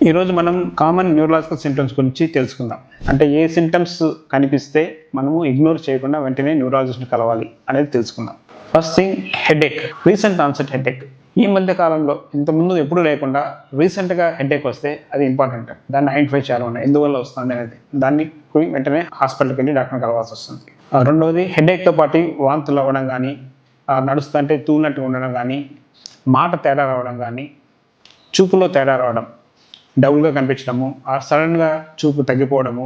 ఈరోజు మనం common neurological symptoms గురించి తెలుసుకుందాం. అంటే ఏ సింటమ్స్ కనిపిస్తే మనము ఇగ్నోర్ చేయకుండా వెంటనే న్యూరాలజిస్ట్ని కలవాలి అనేది తెలుసుకుందాం. First thing, headache, recent onset headache. ఈ మధ్య కాలంలో ఇంతకుముందు ఎప్పుడు లేకుండా రీసెంట్గా హెడేక్ వస్తే అది ఇంపార్టెంట్. దాన్ని ఐడెంటిఫై చేయాలన్నా ఎందువల్ల వస్తుంది అనేది, దాన్ని వెంటనే హాస్పిటల్కి వెళ్ళి డాక్టర్ని కలవాల్సి వస్తుంది. రెండవది, హెడేక్తో పాటు వాంతులు అవ్వడం కానీ, నడుస్తుంటే తూలినట్టు ఉండడం కానీ, మాట తేడా రావడం కానీ, చూపులో తేడా రావడం, డబుల్గా కనిపించడము, సడన్గా చూపు తగ్గిపోవడము,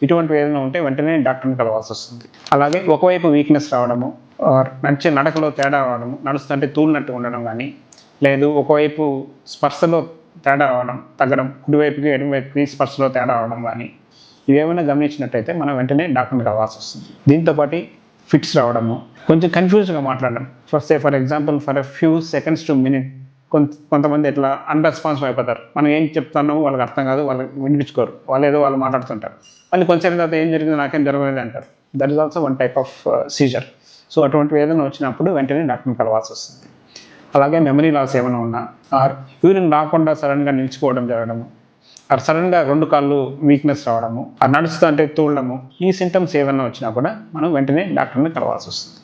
ఇటువంటివి ఏదైనా ఉంటే వెంటనే డాక్టర్ని కలవాల్సి వస్తుంది. అలాగే ఒకవైపు వీక్నెస్ రావడము, నడకలో తేడా రావడము, నడుస్తుంటే తూలినట్టు ఉండడం కానీ, లేదు ఒకవైపు స్పర్శలో తేడా రావడం, తగ్గడం, కుడివైపుకి ఎడమవైపుకి స్పర్శలో తేడా రావడం కానీ, ఇవేమైనా గమనించినట్టయితే మనం వెంటనే డాక్టర్ని కలవాల్సి వస్తుంది. దీంతోపాటు ఫిట్స్ రావడము, కొంచెం కన్ఫ్యూజ్గా మాట్లాడడం, for example for a few seconds to minute కొంతమంది ఎట్లా అన్రెస్పాన్సివ్ అయిపోతారు. మనం ఏం చెప్తానో వాళ్ళకి అర్థం కాదు, వాళ్ళు వినిపించుకోరు, వాళ్ళు మాట్లాడుతుంటారు. మళ్ళీ కొంచెం తర్వాత ఏం జరిగింది, నాకేం జరగలేదు అంటారు. That is also one type of seizure. So అటువంటివి ఏదైనా వచ్చినప్పుడు వెంటనే డాక్టర్ని కలవాల్సి వస్తుంది. అలాగే మెమరీ లాస్ ఏమైనా ఉన్నా, యూరిన్ రాకుండా సడన్గా నిలిచిపోవడం జరగడము, సడన్గా 2 కాళ్ళు వీక్నెస్ రావడము, నడుస్తూ అంటే తూలడము, ఈ సింటమ్స్ ఏమైనా వచ్చినా కూడా మనం వెంటనే డాక్టర్ని కలవాల్సి వస్తుంది.